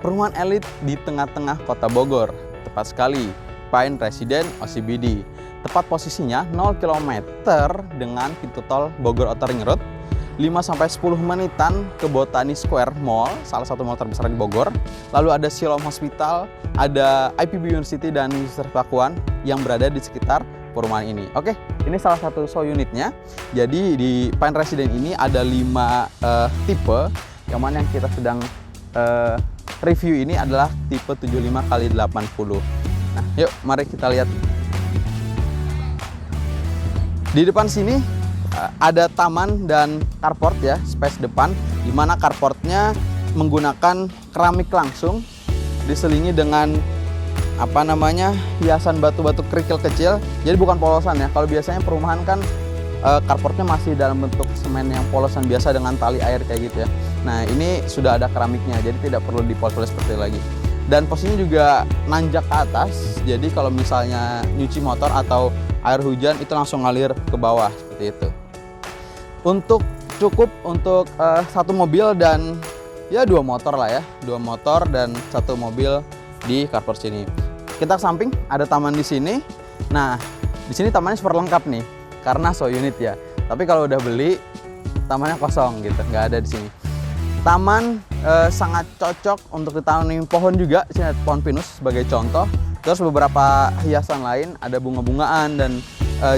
Perumahan elit di tengah-tengah kota Bogor, tepat sekali, Pine Residence OCBD. Tepat posisinya 0 km dengan pintu tol Bogor Outer Ring Road, 5-10 menitan ke Botani Square Mall, salah satu mall terbesar di Bogor. Lalu ada Siloam Hospital, ada IPB University dan Universitas Pakuan yang berada di sekitar perumahan ini. Oke, ini salah satu show unitnya. Jadi di Pine Residence ini ada 5 tipe, yang mana yang kita sedang review ini adalah tipe 75x80. Nah, yuk mari kita lihat. Di depan sini ada taman dan carport ya, space depan, di mana carportnya menggunakan keramik langsung, diselingi dengan hiasan batu-batu kerikil kecil. Jadi bukan polosan ya. Kalau biasanya perumahan kan carportnya masih dalam bentuk semen yang polosan biasa dengan tali air kayak gitu ya. Nah, ini sudah ada keramiknya, jadi tidak perlu dipoles-poles seperti lagi. Dan posisinya juga nanjak ke atas, jadi kalau misalnya nyuci motor atau air hujan itu langsung ngalir ke bawah seperti itu. Cukup untuk satu mobil dan ya 2 motor lah ya, 2 motor dan 1 mobil di carport sini. Kita ke samping, ada taman di sini. Nah, di sini tamannya super lengkap nih, karena show unit ya. Tapi kalau udah beli, tamannya kosong gitu, nggak ada di sini. Taman sangat cocok untuk ditanami pohon juga. Di sini ada pohon pinus sebagai contoh. Terus beberapa hiasan lain, ada bunga-bungaan dan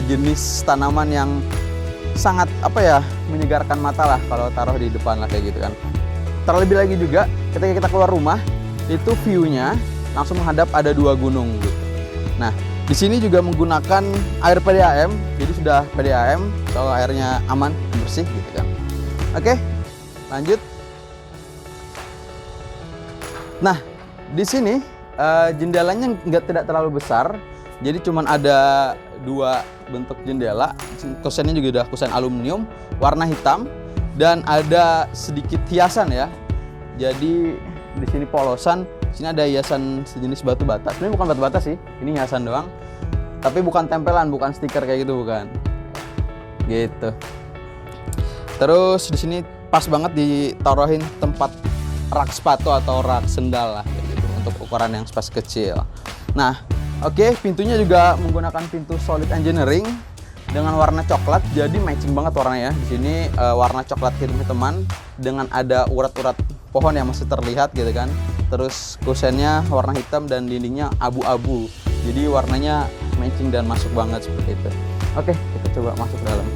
jenis tanaman yang sangat menyegarkan mata lah kalau taruh di depan lah kayak gitu kan. Terlebih lagi juga ketika kita keluar rumah, itu view-nya langsung menghadap ada 2 gunung gitu. Nah, di sini juga menggunakan air PDAM, jadi sudah PDAM, so airnya aman, bersih gitu kan. Oke, lanjut. Nah, di sini jendelanya tidak terlalu besar, jadi cuma ada 2 bentuk jendela. Kusennya juga udah kusen aluminium, warna hitam, dan ada sedikit hiasan ya. Jadi di sini polosan, sini ada hiasan sejenis batu bata. Sebenarnya bukan batu bata sih, ini hiasan doang. Tapi bukan tempelan, bukan stiker kayak gitu, bukan. Gitu. Terus di sini pas banget ditaruhin tempat rak sepatu atau rak sendal lah kayak gitu, untuk ukuran yang space kecil. Nah, oke, pintunya juga menggunakan pintu solid engineering dengan warna coklat, jadi matching banget warnanya. Di sini warna coklat hitam-hitaman dengan ada urat-urat pohon yang masih terlihat gitu kan. Terus kusennya warna hitam dan dindingnya abu-abu. Jadi warnanya matching dan masuk banget seperti itu. Oke, kita coba masuk ke dalam.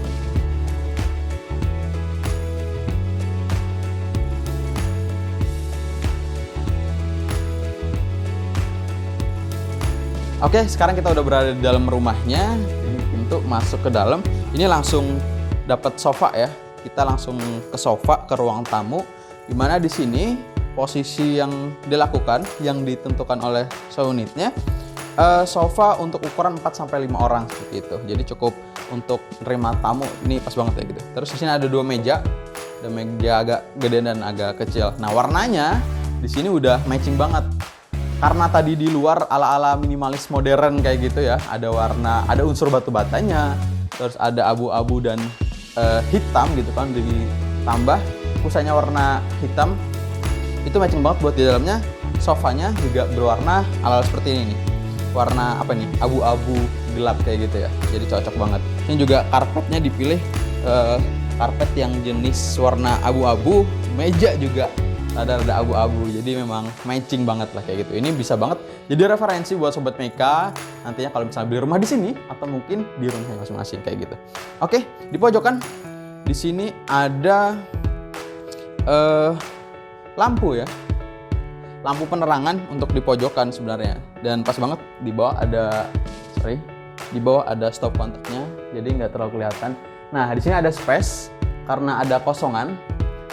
Oke, sekarang kita udah berada di dalam rumahnya. Ini pintu masuk ke dalam. Ini langsung dapat sofa ya. Kita langsung ke sofa, ke ruang tamu. Dimana di sini posisi yang dilakukan, yang ditentukan oleh show unitnya, sofa untuk ukuran 4-5 orang seperti itu. Jadi cukup untuk menerima tamu. Ini pas banget ya gitu. Terus di sini ada 2 meja. Ada meja agak gede dan agak kecil. Nah, warnanya di sini udah matching banget. Karena tadi di luar ala-ala minimalis modern kayak gitu ya, ada warna, ada unsur batu batanya, terus ada abu-abu dan hitam gitu kan, ditambah pusanya warna hitam, itu matching banget buat di dalamnya. Sofanya juga berwarna ala seperti ini nih, warna abu-abu gelap kayak gitu ya, jadi cocok banget. Ini juga karpetnya dipilih karpet yang jenis warna abu-abu, meja juga ada abu-abu, jadi memang matching banget lah kayak gitu. Ini bisa banget jadi referensi buat sobat Meka nantinya kalau misalnya beli rumah di sini atau mungkin di rumahnya masing-masing kayak gitu. Oke, di pojokan di sini ada lampu ya, lampu penerangan untuk di pojokan sebenarnya. Dan pas banget di bawah ada stop kontaknya, jadi nggak terlalu kelihatan. Nah, di sini ada space karena ada kosongan,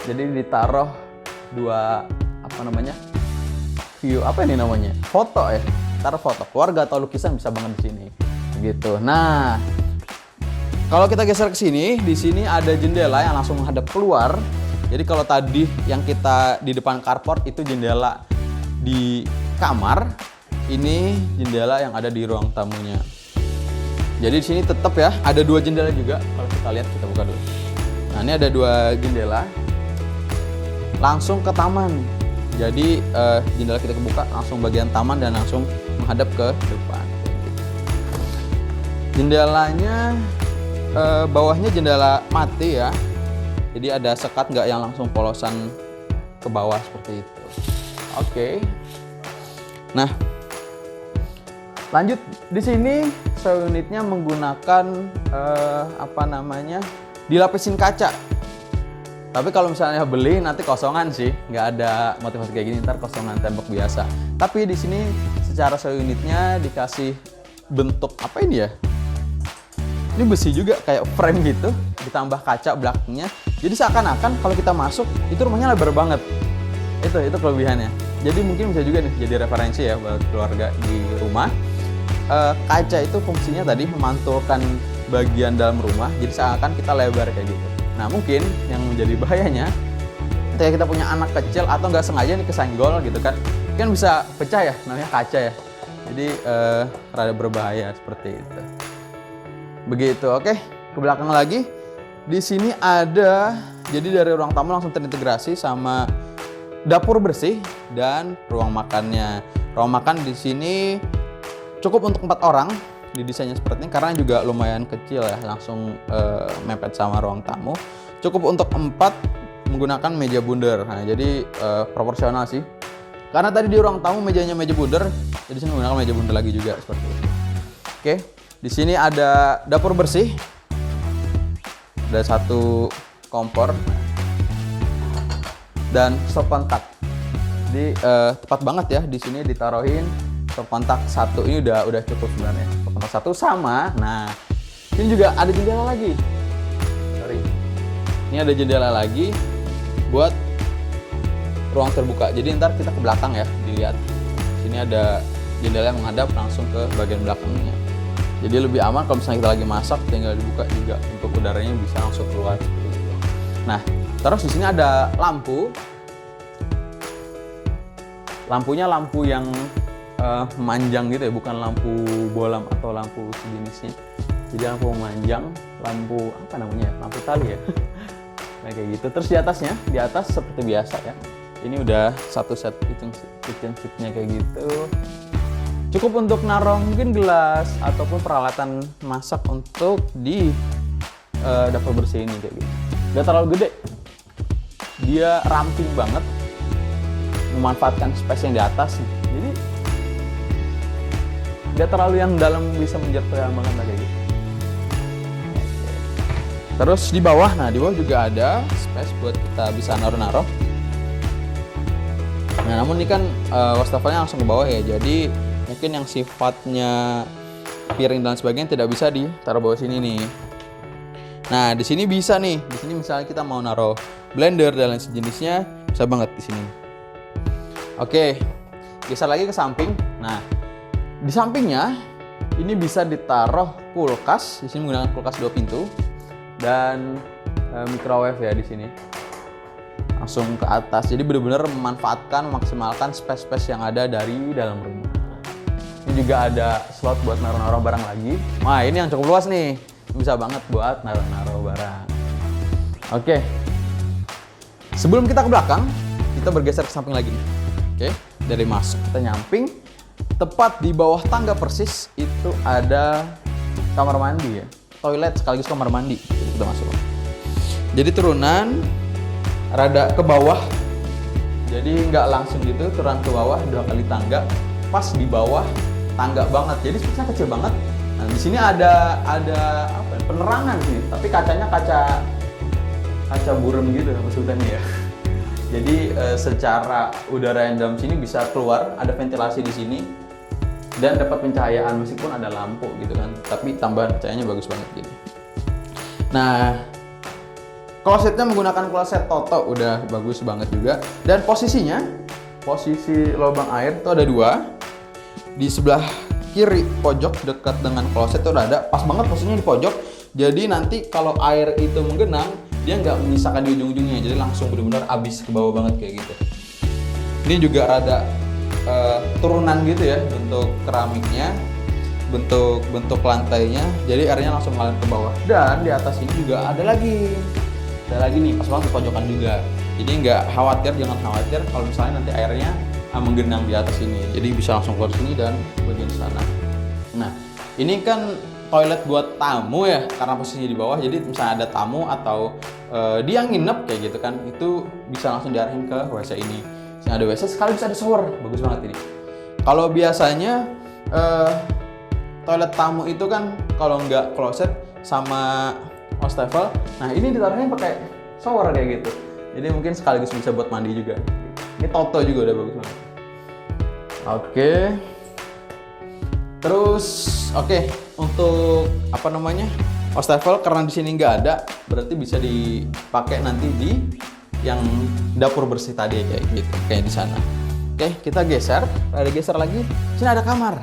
jadi ditaruh 2 foto ya, taruh foto keluarga atau lukisan bisa banget di sini gitu. Nah, kalau kita geser ke sini, di sini ada jendela yang langsung menghadap keluar. Jadi kalau tadi yang kita di depan carport itu jendela di kamar, ini jendela yang ada di ruang tamunya. Jadi di sini tetap ya ada 2 jendela juga. Kalau kita lihat, kita buka dulu. Nah, ini ada 2 jendela langsung ke taman. Jadi jendela kita kebuka langsung bagian taman dan langsung menghadap ke depan. Jendelanya bawahnya jendela mati ya. Jadi ada sekat, nggak yang langsung polosan ke bawah seperti itu. Oke. Nah, lanjut di sini show unitnya menggunakan dilapisin kaca. Tapi kalau misalnya beli nanti kosongan sih, nggak ada motif-motif kayak gini, ntar kosongan tembok biasa. Tapi di sini secara show unitnya dikasih bentuk apa ini ya? Ini besi juga kayak frame gitu, ditambah kaca belakangnya. Jadi seakan-akan kalau kita masuk itu rumahnya lebar banget. Itu kelebihannya. Jadi mungkin bisa juga nih jadi referensi ya buat keluarga di rumah. Kaca itu fungsinya tadi memantulkan bagian dalam rumah, jadi seakan kita lebar kayak gitu. Nah mungkin yang menjadi bahayanya ketika kita punya anak kecil atau nggak sengaja nih kesenggol gitu kan bisa pecah ya, namanya kaca ya. Jadi rada berbahaya seperti itu. Begitu, oke. Ke belakang lagi. Di sini ada, jadi dari ruang tamu langsung terintegrasi sama dapur bersih dan ruang makannya. Ruang makan di sini cukup untuk 4 orang. Didesainnya seperti ini karena juga lumayan kecil ya, langsung mepet sama ruang tamu. Cukup untuk 4 menggunakan meja bundar. Nah, jadi proporsional sih. Karena tadi di ruang tamu mejanya meja bundar, jadi sini menggunakan meja bundar lagi juga seperti itu. Oke, di sini ada dapur bersih. Ada 1 kompor dan stop kontak. Jadi tepat banget ya di sini ditaruhin stop kontak 1 ini udah cukup sebenarnya. Stop kontak 1 sama. Nah, ini juga ada jendela lagi. Sorry. Ini ada jendela lagi buat ruang terbuka. Jadi ntar kita ke belakang ya, dilihat. Sini ada jendela yang menghadap langsung ke bagian belakangnya. Jadi lebih aman kalau misalnya kita lagi masak, tinggal dibuka juga untuk udaranya bisa langsung keluar seperti itu. Nah, terus di sini ada lampu. Lampunya lampu yang memanjang gitu ya, bukan lampu bolam atau lampu sejenisnya. Jadi lampu memanjang, lampu apa namanya? Lampu tali ya. Nah kayak gitu. Terus di atas seperti biasa ya. Ini udah 1 set kitchen seatnya kayak gitu. Cukup untuk naruh mungkin gelas ataupun peralatan masak untuk di dapur bersih ini kayak gitu. Gak terlalu gede. Dia ramping banget, memanfaatkan space yang di atas. Jadi gak terlalu yang dalam bisa menjatuhkan banget kayak gitu. Terus di bawah juga ada space buat kita bisa naruh-naruh. Nah, namun ini kan wastafelnya langsung ke bawah ya. Jadi mungkin yang sifatnya piring dan sebagainya tidak bisa ditaruh bawah sini nih. Nah, di sini bisa nih. Di sini misalnya kita mau naruh blender dan lain sejenisnya, bisa banget di sini. Oke. Geser lagi ke samping. Nah, di sampingnya ini bisa ditaruh kulkas. Di sini menggunakan kulkas 2 pintu dan microwave ya di sini. Langsung ke atas. Jadi benar-benar memanfaatkan, memaksimalkan space-space yang ada dari dalam rumah. Ini juga ada slot buat naruh-naruh barang lagi. Wah, ini yang cukup luas nih. Bisa banget buat naruh-naruh barang. Oke. Sebelum kita ke belakang, kita bergeser ke samping lagi nih. Oke, dari masuk kita nyamping. Tepat di bawah tangga persis itu ada kamar mandi ya. Toilet sekaligus kamar mandi. Jadi kita masuk. Jadi turunan rada ke bawah. Jadi nggak langsung gitu, turun ke bawah 2 kali tangga. Pas di bawah tangga banget, jadi space-nya kecil banget. Nah, di sini ada apa, penerangan sih, tapi kacanya kaca burem gitu maksudnya ya. Jadi secara udara yang dalam sini bisa keluar, ada ventilasi di sini dan dapat pencahayaan meskipun ada lampu gitu kan. Tapi tambahan cahayanya bagus banget gini. Nah, klosetnya menggunakan kloset Toto, udah bagus banget juga. Dan posisi lubang air itu ada 2. Di sebelah kiri pojok dekat dengan kloset itu udah ada, pas banget posisinya di pojok. Jadi nanti kalau air itu menggenang, dia nggak menyisakan di ujung-ujungnya, jadi langsung benar-benar habis ke bawah banget kayak gitu. Ini juga rada turunan gitu ya bentuk keramiknya, bentuk lantainya, jadi airnya langsung ngalir ke bawah. Dan di atas ini juga ada lagi Ada lagi nih, pas banget di pojokan juga. Jadi nggak khawatir, jangan khawatir kalau misalnya nanti airnya menggenang di atas ini. Jadi bisa langsung keluar sini dan bagian sana. Nah, ini kan toilet buat tamu ya, karena posisinya di bawah. Jadi misalnya ada tamu atau dia nginep kayak gitu kan, itu bisa langsung diarahin ke WC ini. Sini ada WC, sekaligus ada shower. Bagus banget ini. Kalau biasanya toilet tamu itu kan kalau nggak kloset sama wastafel, nah ini ditaruhnya pakai shower kayak gitu. Jadi mungkin sekaligus bisa buat mandi juga. Ini Toto juga udah bagus banget. Oke. Terus untuk apa namanya? Wastafel karena di sini nggak ada, berarti bisa dipakai nanti di yang dapur bersih tadi kayak gitu, kayak di sana. Oke, kita geser. Ada geser lagi. Sini ada kamar.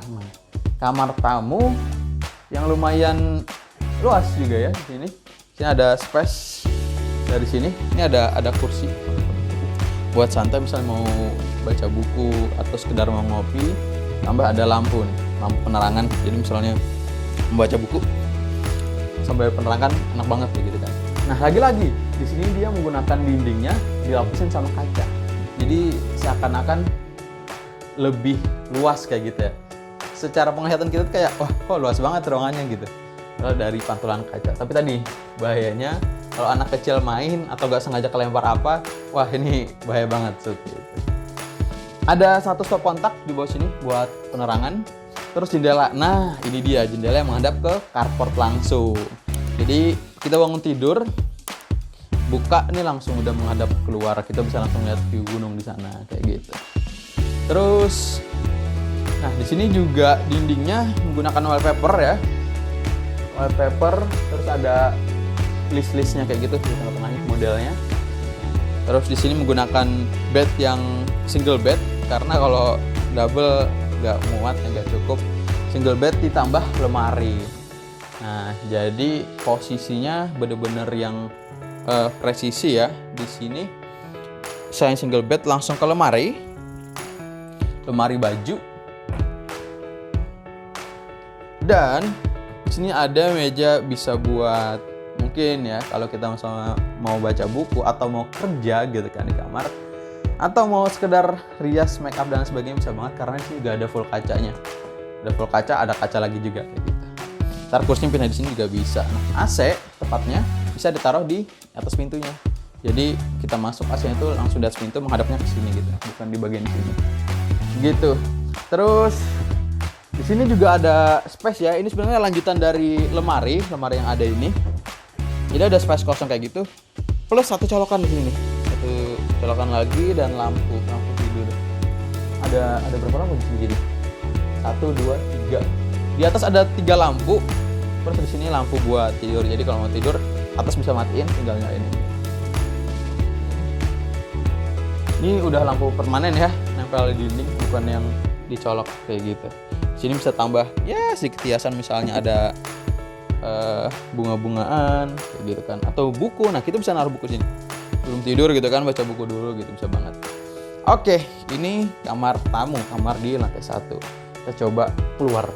Kamar tamu yang lumayan luas juga ya di sini. Sini ada space dari sini. Ini ada kursi buat santai, misalnya mau baca buku atau sekedar mau ngopi. Tambah ada lampu nih, lampu penerangan. Jadi misalnya membaca buku sambil penerangan enak banget gitu kan. Nah, lagi-lagi di sini dia menggunakan dindingnya dilapisin sama kaca. Jadi seakan-akan lebih luas kayak gitu ya. Secara penglihatan kita kayak wah kok luas banget ruangannya gitu. Kalau dari pantulan kaca. Tapi tadi bahayanya kalau anak kecil main atau gak sengaja kelempar apa, wah ini bahaya banget tuh. Gitu. Ada satu stop kontak di bawah sini buat penerangan. Terus jendela. Nah, ini dia jendela yang menghadap ke carport langsung. Jadi kita bangun tidur, buka nih langsung udah menghadap keluar. Kita bisa langsung lihat view gunung di sana kayak gitu. Terus, nah di sini juga dindingnya menggunakan wallpaper ya. Wallpaper, terus ada list-listnya kayak gitu di tengah-tengahnya modelnya. Terus di sini menggunakan bed yang single bed karena kalau double nggak muat, nggak cukup. Single bed ditambah lemari. Nah, jadi posisinya bener-bener yang presisi ya. Di sini saya single bed langsung ke lemari baju. Dan di sini ada meja bisa buat mungkin ya kalau kita misalnya mau baca buku atau mau kerja gitu kan di kamar, atau mau sekedar rias make up dan sebagainya bisa banget karena di sini juga ada full kacanya. Ada full kaca, ada kaca lagi juga kayak gitu. Ntar kursinya pindah di sini juga bisa. Nah, AC tepatnya bisa ditaruh di atas pintunya. Jadi kita masuk AC-nya itu langsung di atas pintu menghadapnya ke sini gitu, bukan di bagian sini. Gitu. Terus di sini juga ada space ya. Ini sebenarnya lanjutan dari lemari yang ada ini. Jadi ada space kosong kayak gitu. Plus satu colokan di sini nih. Satu colokan lagi dan lampu tidur. Ada berapa lampu di sini jadi? 1, 2, 3. Di atas ada 3 lampu. Terus di sini lampu buat tidur. Jadi kalau mau tidur, atas bisa matiin, tinggal nyalain. Ini udah lampu permanen ya, nempel di dinding, bukan yang dicolok kayak gitu. Sini bisa tambah ya sedikit hiasan, misalnya ada bunga-bungaan kayak gitu kan, atau buku. Nah, kita bisa naruh buku sini. Belum tidur gitu kan, baca buku dulu gitu bisa banget. Oke, ini kamar tamu, kamar di lantai 1. Kita coba keluar.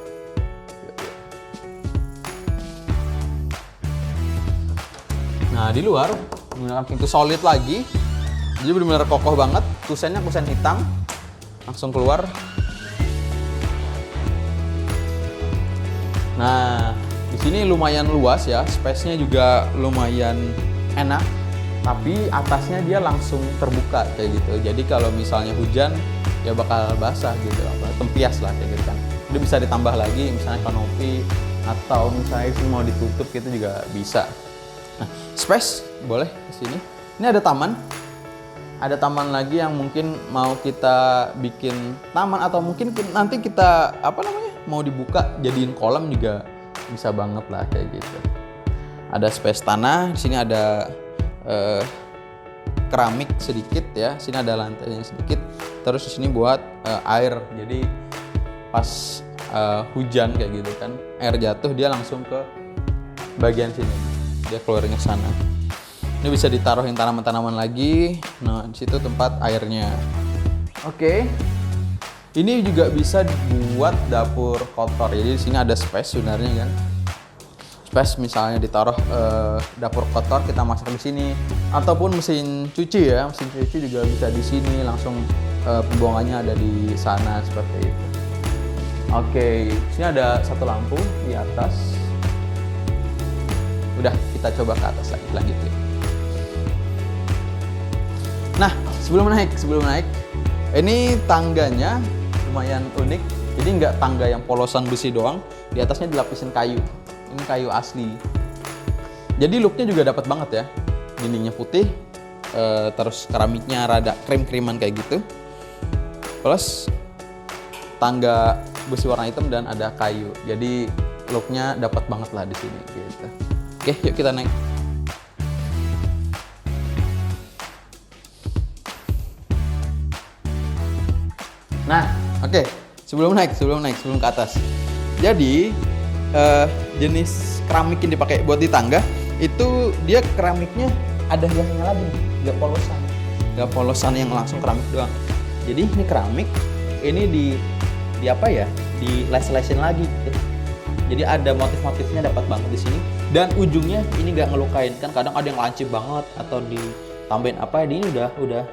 Nah, di luar menggunakan pintu solid lagi. Jadi benar-benar kokoh banget. Kusennya kusen hitam. Langsung keluar. Nah, di sini lumayan luas ya. Space-nya juga lumayan enak. Tapi atasnya dia langsung terbuka kayak gitu. Jadi kalau misalnya hujan ya bakal basah gitu, tempias lah kayak gitu kan. Udah bisa ditambah lagi misalnya kanopi atau misalnya mau ditutup gitu juga bisa. Nah, space boleh di sini. Ini ada taman. Ada taman lagi yang mungkin mau kita bikin taman atau mungkin nanti kita mau dibuka jadiin kolam juga bisa banget lah kayak gitu. Ada space tanah. Di sini ada keramik sedikit ya. Sini ada lantainya sedikit. Terus di sini buat air. Jadi pas hujan kayak gitu kan, air jatuh dia langsung ke bagian sini. Dia keluarnya sana. Ini bisa ditaruhin tanaman-tanaman lagi. Nah, di situ tempat airnya. Oke. Ini juga bisa buat dapur kotor. Jadi di sini ada space sebenarnya kan. space, misalnya ditaruh dapur kotor kita masak di sini, ataupun mesin cuci ya, mesin cuci juga bisa di sini, langsung pembuangannya ada di sana seperti itu. Oke, sini ada satu lampu di atas. Udah, kita coba ke atas lagi, lanjutin. Nah, sebelum naik, ini tangganya lumayan unik. Jadi nggak tangga yang polosan besi doang, di atasnya dilapisin kayu. Ini kayu asli. Jadi looknya juga dapat banget ya. Dindingnya putih, terus keramiknya rada krim-kriman kayak gitu. Plus tangga besi warna hitam dan ada kayu. Jadi looknya dapat banget lah di sini gitu. Oke, yuk kita naik. Nah, oke. Sebelum ke atas. Jadi jenis keramik yang dipakai buat di tangga itu dia keramiknya ada hiasnya lagi, nggak polosan yang langsung keramik doang. Jadi ini keramik, ini di apa ya, di les-lesin lagi gitu. Jadi ada motif-motifnya dapat banget di sini, dan ujungnya ini nggak ngelukain. Kan kadang ada yang lancip banget atau ditambahin apa ya, ini udah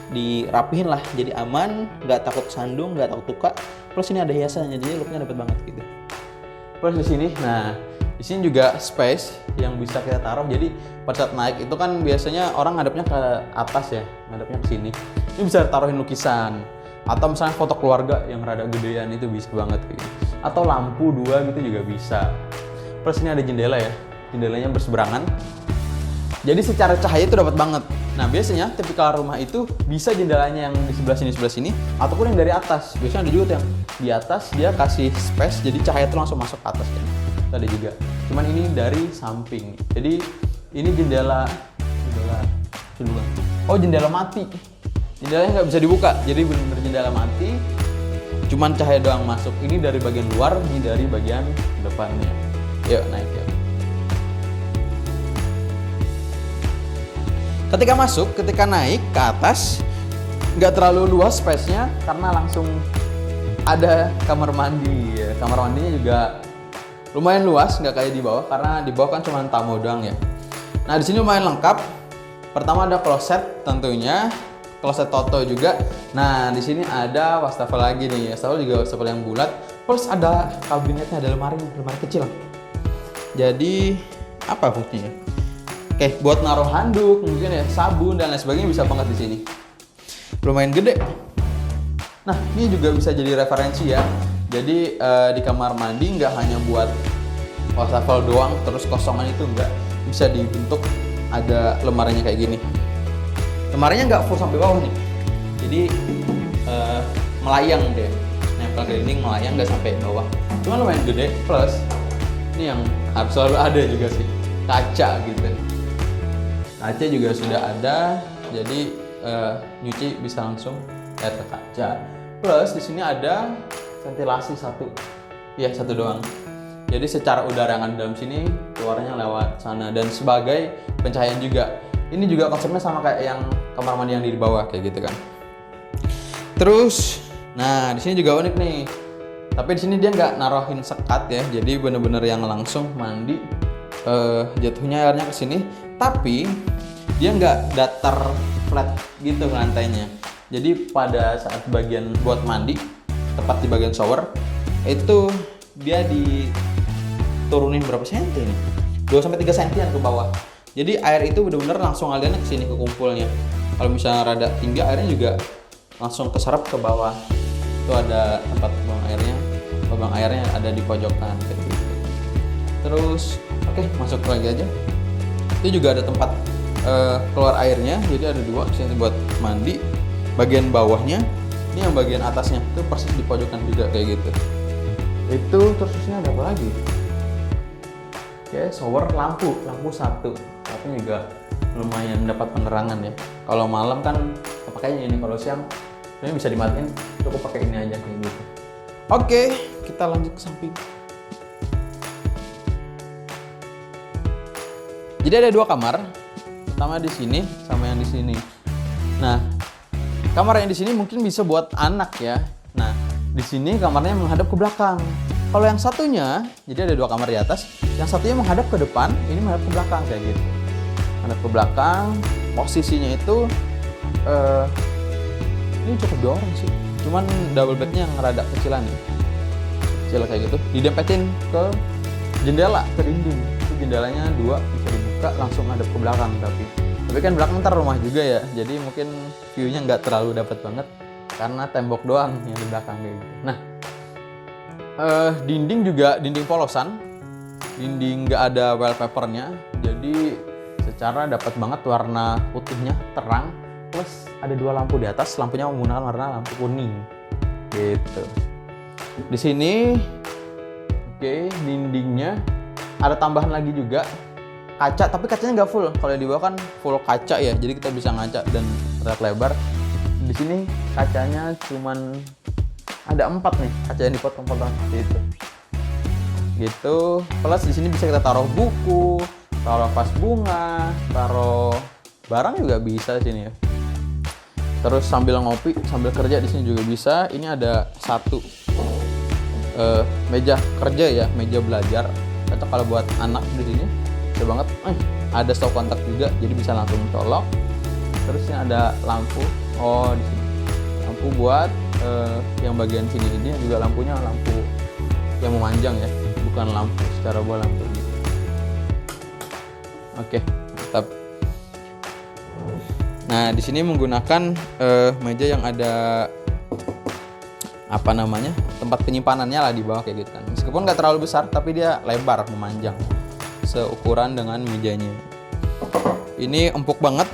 dirapihin lah, jadi aman, nggak takut sandung, nggak takut luka. Plus ini ada hiasannya, jadi looknya dapat banget gitu. Plus di sini, nah di sini juga space yang bisa kita taruh. Jadi pada saat naik itu kan biasanya orang ngadepnya ke atas ya, ngadepnya ke sini. Ini bisa taruhin lukisan, atau misalnya foto keluarga yang rada gedean itu bisa banget gitu. Atau lampu 2 gitu juga bisa. Plus ini ada jendela ya, jendelanya berseberangan. Jadi secara cahaya itu dapat banget. Nah biasanya tipikal rumah itu bisa jendelanya yang di sebelah sini, ataupun yang dari atas. Biasanya ada juga yang di atas dia kasih space, jadi cahaya itu langsung masuk ke atas kan. Itu ada juga. Cuman ini dari samping. Jadi ini jendela mati. Jendelanya nggak bisa dibuka, jadi benar-benar jendela mati. Cuman cahaya doang masuk. Ini dari bagian luar, ini dari bagian depannya. Yuk naik yuk. Ketika naik ke atas, nggak terlalu luas space-nya karena langsung ada kamar mandi ya. Kamar mandinya juga lumayan luas, nggak kayak di bawah, karena di bawah kan cuma tamu doang ya. Nah di sini lumayan lengkap. Pertama ada kloset tentunya, kloset Toto juga. Nah di sini ada wastafel lagi nih, wastafel juga wastafel yang bulat. Plus ada kabinetnya, ada lemari kecil. Jadi apa fungsinya? Oke, buat naruh handuk, mungkin ya sabun dan lain sebagainya bisa banget di sini. Lumayan gede. Nah, ini juga bisa jadi referensi ya. Jadi di kamar mandi nggak hanya buat wastafel doang, terus kosongan itu nggak, bisa dibentuk ada lemarinya kayak gini. Lemarinya nggak full sampai bawah nih. Jadi melayang deh, nempel ke dinding, melayang nggak sampai bawah. Cuma lumayan gede. Plus ini yang harus selalu ada juga sih, kaca gitu. Kaca juga sudah ada, jadi nyuci bisa langsung lihat ke kaca. Plus di sini ada ventilasi satu doang. Jadi secara udara yang ada dalam sini keluarnya lewat sana, dan sebagai pencahayaan juga. Ini juga konsepnya sama kayak yang kamar mandi yang di bawah kayak gitu kan. Terus, nah di sini juga unik nih. Tapi di sini dia nggak naruhin sekat ya, jadi bener-bener yang langsung mandi. Jatuhnya airnya ke sini, tapi dia nggak datar flat gitu lantainya. Jadi pada saat bagian buat mandi, tepat di bagian shower, itu dia diturunin berapa senti nih? 2-3 sentian ke bawah. Jadi air itu benar-benar langsung alirnya ke sini, ke kumpulnya. Kalau misalnya rada tinggi, airnya juga langsung keserap ke bawah. Itu ada tempat buang airnya. Lubang airnya ada di pojokan kayak gitu. Terus oke, masuk lagi aja. Itu juga ada tempat keluar airnya, jadi ada 2 sini buat mandi. Bagian bawahnya, ini yang bagian atasnya itu persis di pojokan juga kayak gitu. Itu terus sini ada apa lagi? Oke, shower lampu 1. Tapi juga lumayan dapat penerangan ya. Kalau malam kan pakainya ini, kalau siang ini bisa dimatiin, cukup pakai ini aja kayak gitu. Oke, kita lanjut ke samping. Jadi ada 2 kamar, pertama di sini sama yang di sini. Nah, kamar yang di sini mungkin bisa buat anak ya. Nah, di sini kamarnya menghadap ke belakang. Kalau yang satunya, jadi ada 2 kamar di atas, yang satunya menghadap ke depan, ini menghadap ke belakang kayak gitu. Menghadap ke belakang, posisinya itu ini cukup 2 orang sih. Cuman double bednya yang rada kecilan nih. Kecil kayak gitu. Didempetin ke jendela, ke dinding. Itu jendelanya 2, bisa dibuka langsung ngadep ke belakang tapi kan belakang ntar rumah juga ya. Jadi mungkin view-nya nggak terlalu dapat banget karena tembok doang yang di belakang kayak gitu. Nah, dinding juga dinding polosan. Dinding nggak ada wallpapernya. Jadi secara dapat banget warna putihnya terang. Plus ada 2 lampu di atas, lampunya menggunakan warna lampu kuning gitu. Di sini dindingnya ada tambahan lagi juga kaca, tapi kacanya nggak full. Kalau yang di bawah kan full kaca ya, jadi kita bisa ngaca dan terlihat lebar. Di sini kacanya cuman ada 4 nih, kaca yang dipotong-potong gitu. Plus di sini bisa kita taruh buku, taruh vas bunga, taruh barang juga bisa di sini ya. Terus sambil ngopi, sambil kerja di sini juga bisa. Ini ada 1 meja kerja ya, meja belajar. Cocok kalau buat anak di sini. Bisa banget. Ada stop kontak juga, jadi bisa langsung colok. Terus ini ada lampu. Oh, di sini. Lampu buat yang bagian sini ini juga lampunya lampu yang memanjang ya, bukan lampu secara bola lampu gitu. Oke, mantap. Nah, di sini menggunakan meja yang ada tempat penyimpanannya lah di bawah kayak gitu kan. Meskipun nggak terlalu besar, tapi dia lebar memanjang, seukuran dengan mejanya. Ini empuk banget,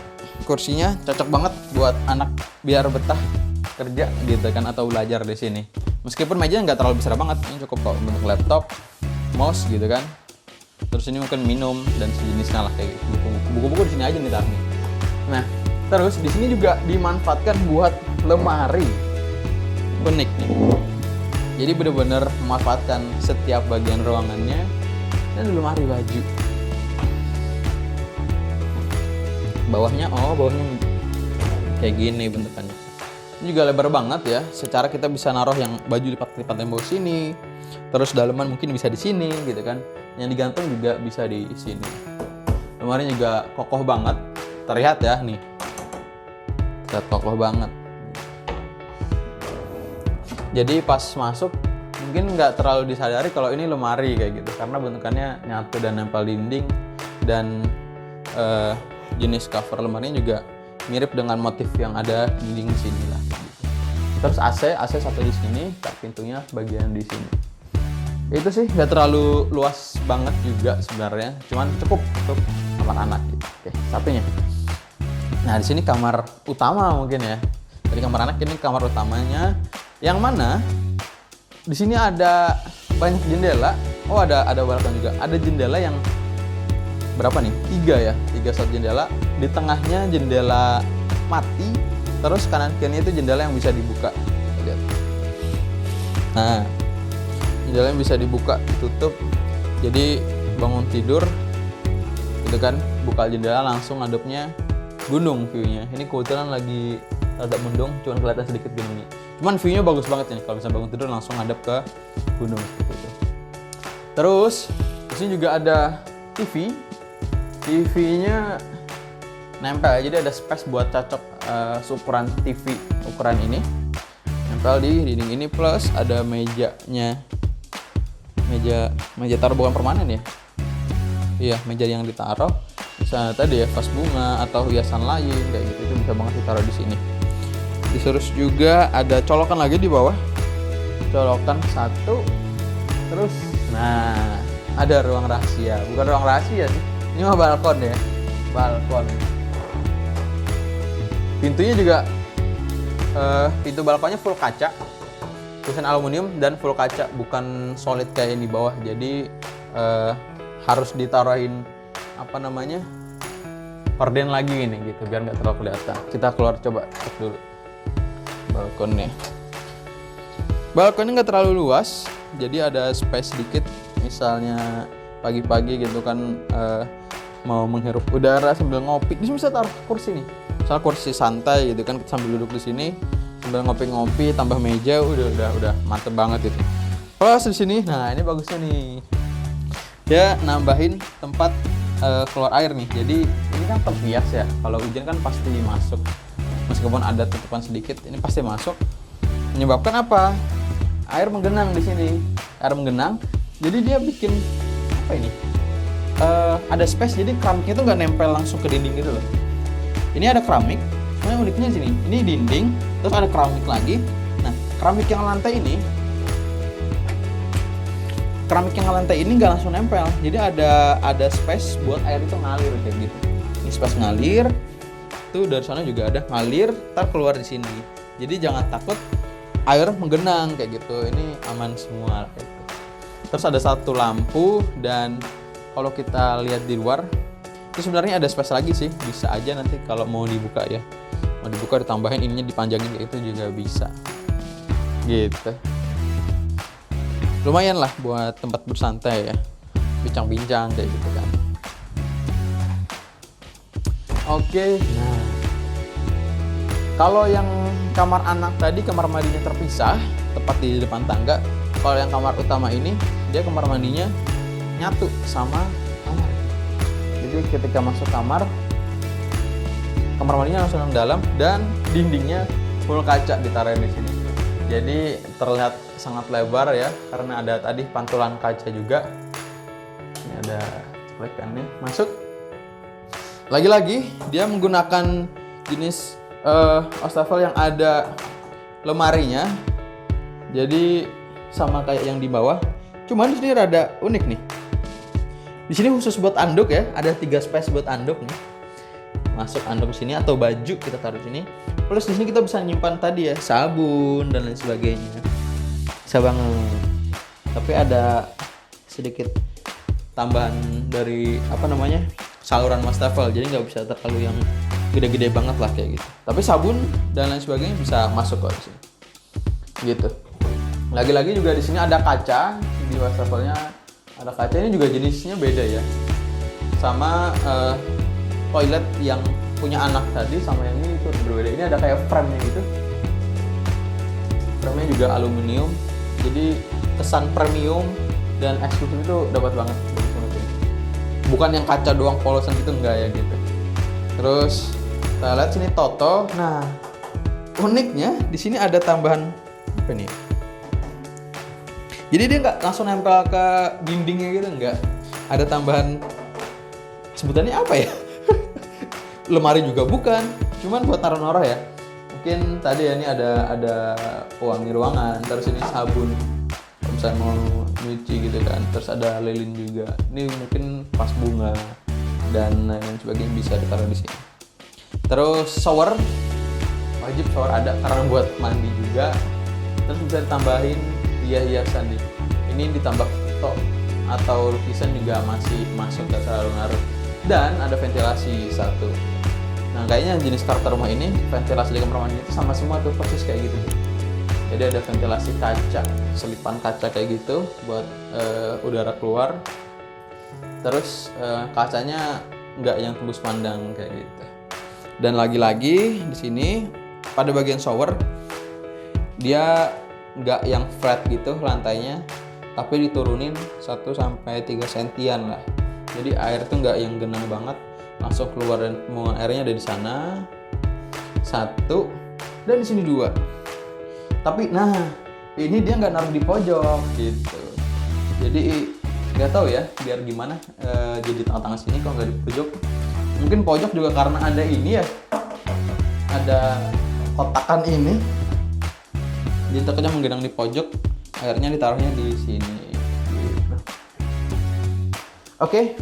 kursinya cocok banget buat anak biar betah kerja gitu kan atau belajar di sini. Meskipun mejanya nggak terlalu besar banget, ini cukup kok untuk laptop, mouse gitu kan. Terus ini mungkin minum dan sejenisnya lah kayak gitu. Buku-buku di sini aja nih taruhnya. Nah, terus di sini juga dimanfaatkan buat lemari. Unik nih. Jadi benar-benar memanfaatkan setiap bagian ruangannya dan lemari baju. Bawahnya kayak gini bentukannya. Ini juga lebar banget ya. Secara kita bisa naruh yang baju lipat-lipat tembok sini. Terus daleman mungkin bisa di sini gitu kan. Yang digantung juga bisa di sini. Lemarinya juga kokoh banget. Terlihat ya nih. Terlihat kokoh banget. Jadi pas masuk mungkin nggak terlalu disadari kalau ini lemari kayak gitu. Karena bentukannya nyatu dan nempel dinding. Dan jenis cover lemarinya juga mirip dengan motif yang ada di dinding sini lah. Terus AC 1 di sini, pintunya bagian di sini. Itu sih nggak terlalu luas banget juga sebenarnya, cuman cukup untuk kamar anak gitu. Oke, satunya. Nah di sini kamar utama mungkin ya. Dari kamar anak ini kamar utamanya, yang mana di sini ada banyak jendela. Oh ada balkon juga. Ada jendela yang berapa nih? 3 ya, 3 slot jendela. Di tengahnya jendela mati, terus kanan kirinya itu jendela yang bisa dibuka. Lihat. Nah, jendela yang bisa dibuka, ditutup. Jadi bangun tidur, gitu kan, buka jendela langsung ngadepnya gunung view-nya. Ini kebetulan lagi rada mendung, cuma kelihatan sedikit gunungnya. Cuman view-nya bagus banget nih kalau bisa bangun tidur langsung ngadep ke gunung seperti itu. Terus di sini juga ada TV. TV-nya nempel, jadi ada space buat cocok seukuran TV ukuran ini. Nempel di dinding ini, plus ada mejanya. Meja taruh bukan permanen ya. Iya, meja yang ditaruh. Misalnya tadi ya vas bunga atau hiasan lain kayak gitu, itu bisa banget ditaruh di sini. Terus juga ada colokan lagi di bawah. Colokan 1. Terus nah, ada ruang rahasia. Bukan ruang rahasia sih. Ini mah balkon ya. Balkon. Pintunya juga pintu balkonnya full kaca. Tulisan aluminium dan full kaca, bukan solid kayak yang di bawah. Jadi harus ditaruhin horden lagi ini gitu biar nggak terlalu kelihatan. Kita keluar coba cek dulu balkonnya. Balkonnya nggak terlalu luas, jadi ada space sedikit. Misalnya pagi-pagi gitu kan mau menghirup udara sambil ngopi, di sini bisa taruh kursi nih. Misal kursi santai gitu kan, sambil duduk di sini sambil ngopi-ngopi, tambah meja, udah mantep banget itu. Plus di sini, nah ini bagusnya nih, dia nambahin tempat keluar air nih. Jadi ini kan terbias ya, kalau hujan kan pasti masuk, meskipun ada tutupan sedikit, ini pasti masuk. Menyebabkan apa? Air menggenang di sini, air menggenang. Jadi dia bikin apa ini? Ada space, jadi keramiknya itu nggak nempel langsung ke dinding gitu loh. Ini ada keramik, cuma uniknya di sini, ini dinding, terus ada keramik lagi. Nah, keramik yang lantai ini nggak langsung nempel, jadi ada space buat air itu ngalir kayak gitu. Ini space ngalir, tuh dari sana juga ada ngalir, ntar keluar di sini. Jadi jangan takut air menggenang kayak gitu, ini aman semua kayak gitu. Terus ada satu lampu, dan kalau kita lihat di luar itu sebenarnya ada space lagi sih, bisa aja nanti kalau mau dibuka ya, mau dibuka ditambahin ininya, dipanjangin kayak itu juga bisa gitu. Lumayan lah buat tempat bersantai ya, bincang-bincang kayak gitu kan. Oke, nah kalau yang kamar anak tadi kamar mandinya terpisah, tepat di depan tangga. Kalau yang kamar utama ini, dia kamar mandinya nyatu sama kamar. Jadi ketika masuk kamar mandinya langsung ke dalam, dan dindingnya full kaca ditaruh di sini. Jadi terlihat sangat lebar ya, karena ada tadi pantulan kaca juga. Ini ada ceklekan nih, masuk. Lagi-lagi dia menggunakan jenis wastafel yang ada lemarinya. Jadi sama kayak yang di bawah. Cuman di sini rada unik nih. Di sini khusus buat anduk ya, ada 3 space buat anduk nih. Masuk anduk sini atau baju kita taruh sini. Plus di sini kita bisa nyimpan tadi ya, sabun dan lain sebagainya. Bisa banget. Tapi ada sedikit tambahan dari saluran wastafel. Jadi nggak bisa terlalu yang gede-gede banget lah kayak gitu. Tapi sabun dan lain sebagainya bisa masuk kok di sini. Gitu. Lagi-lagi juga di sini ada kaca, di wastafelnya ada kaca. Ini juga jenisnya beda ya. Sama toilet yang punya anak tadi sama yang ini itu berbeda. Ini ada kayak frame-nya gitu. Frame-nya juga aluminium. Jadi kesan premium dan eksklusif itu dapat banget. Bukan yang kaca doang polosan gitu, enggak ya gitu. Terus kita lihat sini Toto. Nah, uniknya di sini ada tambahan apa nih? Jadi dia nggak langsung nempel ke dindingnya gitu, enggak. Ada tambahan, sebutannya apa ya? Lemari juga bukan, cuman buat naruh-naruh ya. Mungkin tadi ya ini ada pewangi ruangan, terus ini sabun kalau misalnya mau nyuci gitu kan. Terus ada lilin juga. Ini mungkin vas bunga dan lain sebagainya bisa ditaruh di sini. Terus shower, wajib shower ada karena buat mandi juga. Terus bisa ditambahin hiasan nih. Ini ditambah foto atau lukisan juga masih masuk, gak terlalu ngaruh. Dan ada ventilasi satu. Nah kayaknya jenis karakter rumah ini ventilasi di kamar mandi itu sama semua tuh, persis kayak gitu. Jadi ada ventilasi kaca, selipan kaca kayak gitu buat udara keluar. Terus kacanya nggak yang tembus pandang kayak gitu. Dan lagi-lagi di sini pada bagian shower dia nggak yang flat gitu lantainya, tapi diturunin 1-3 sentian lah. Jadi air tuh nggak yang genang banget, langsung keluar dan pembuangan airnya ada di sana 1 dan di sini 2. Tapi nah ini dia nggak naruh di pojok gitu. Jadi nggak tahu ya biar gimana jadi tengah-tengah sini kalau nggak di pojok. Mungkin pojok juga karena ada ini ya, ada kotakan ini. Jadi takutnya menggenang di pojok, akhirnya ditaruhnya di sini. Gitu. Oke,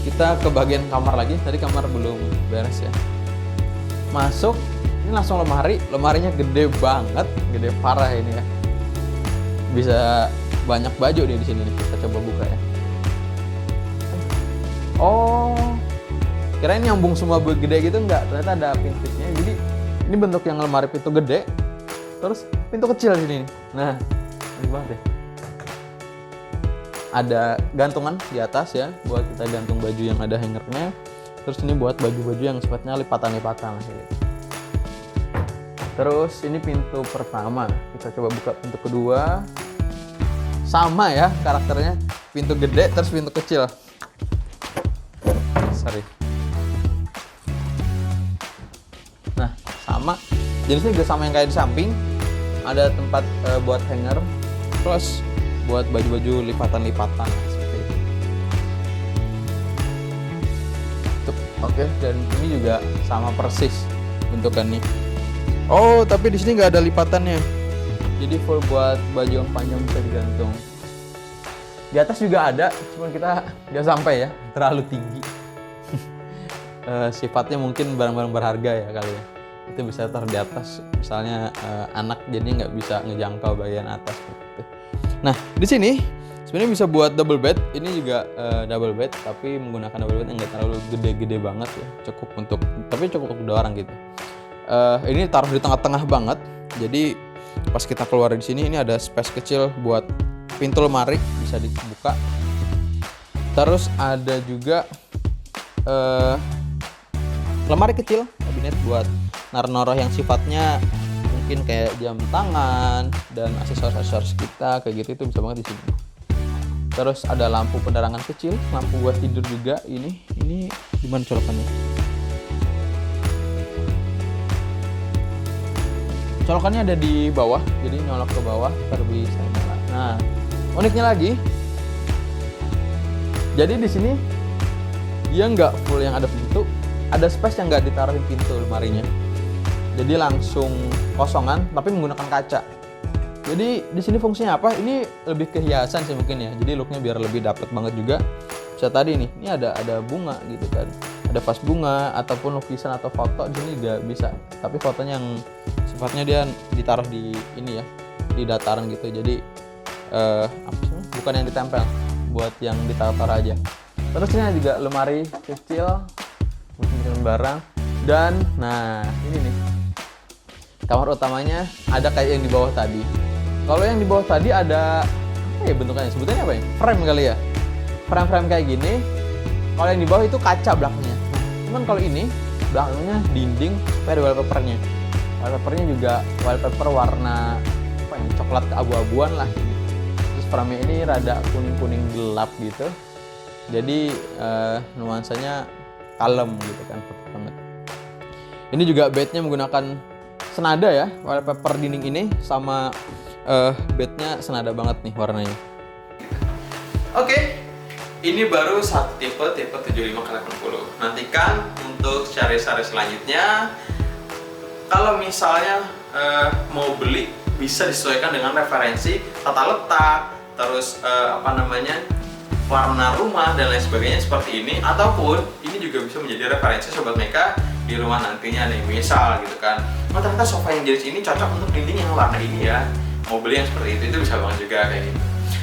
kita ke bagian kamar lagi. Tadi kamar belum beres ya. Masuk, ini langsung lemari. Lemarinya gede banget, gede parah ini ya. Bisa banyak baju nih di sini. Kita coba buka ya. Oh, kirain nyambung semua gede gitu, enggak. Ternyata ada pintunya. Jadi ini bentuk yang lemari pintu gede. Terus pintu kecil di sini. Nah, ini banget deh. Ada gantungan di atas ya, buat kita gantung baju yang ada hangernya. Terus ini buat baju-baju yang sifatnya lipatan-lipatan gitu. Terus ini pintu pertama. Kita coba buka pintu kedua. sama ya karakternya, pintu gede terus pintu kecil. Sorry. Nah, sama. Jenisnya juga sama yang kayak di samping. Ada tempat buat hanger, plus buat baju-baju lipatan-lipatan seperti itu. Oke, dan ini juga sama persis bentukannya. Oh, tapi di sini nggak ada lipatannya. Jadi full buat baju yang panjang bisa digantung. Di atas juga ada, cuman kita nggak sampai ya, terlalu tinggi. Sifatnya mungkin barang-barang berharga ya kali ya. Itu bisa taruh di atas, misalnya anak jadi nggak bisa ngejangkau bagian atas gitu. Nah, di sini sebenarnya bisa buat double bed. Ini juga double bed, tapi menggunakan double bed yang nggak terlalu gede-gede banget ya, tapi cukup untuk 2 orang gitu. Ini taruh di tengah-tengah banget, jadi pas kita keluar di sini ini ada space kecil buat pintu lemari bisa dibuka. Terus ada juga lemari kecil kabinet buat naruh-naruh yang sifatnya mungkin kayak jam tangan dan aksesoris kita kayak gitu, itu bisa banget di sini. Terus ada lampu penerangan kecil, lampu buat tidur juga. Ini di mana colokannya? Colokannya ada di bawah, jadi nyolok ke bawah baru bisa nyala. Nah, uniknya lagi, jadi di sini dia nggak full yang ada pintu, ada space yang nggak ditaruhin pintu lemarinya. Jadi langsung kosongan, tapi menggunakan kaca. Jadi di sini fungsinya apa? Ini lebih ke hiasan sih mungkin ya. Jadi looknya biar lebih dapet banget juga. Bisa tadi nih, ini ada bunga gitu kan. Ada vas bunga ataupun lukisan atau foto di sini juga bisa. Tapi fotonya yang sifatnya dia ditaruh di ini ya, di dataran gitu. Jadi apa sih? Bukan yang ditempel, buat yang ditaruh aja. Terus ini juga lemari kecil buat simpen barang. Dan nah ini nih, kamar utamanya ada kayak yang di bawah tadi. Kalau yang di bawah tadi ada apa ya bentukannya? Sebetulnya apa ya? Frame kali ya. Frame kayak gini. Kalau yang di bawah itu kaca belakangnya. Nah, cuman kalau ini belakangnya dinding, tapi ada wallpapernya. Wallpapernya juga wallpaper warna apa ya? Coklat keabu-abuan lah. Terus frame ini rada kuning-kuning gelap gitu. Jadi nuansanya kalem gitu kan, banget. Ini juga bednya menggunakan senada ya, wallpaper dinding ini sama bednya senada banget nih warnanya. Oke, ini baru satu tipe 75x80. Nantikan untuk seri-seri selanjutnya. Kalau misalnya mau beli, bisa disesuaikan dengan referensi tata letak, terus warna rumah dan lain sebagainya seperti ini. Ataupun ini juga bisa menjadi referensi Sobat Meka di rumah nantinya nih, misal gitu kan, ternyata sofa yang jenis ini cocok untuk dinding yang warna ini ya, mau beli yang seperti itu bisa banget juga kayak gitu.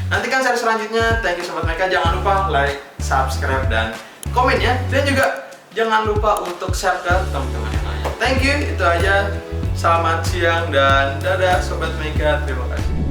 Nantikan seri selanjutnya. Thank you Sobat Meka, jangan lupa like, subscribe, dan komen ya, dan juga jangan lupa untuk share ke teman-teman yang lain. Thank you, itu aja. Selamat siang dan dadah Sobat Meka, terima kasih.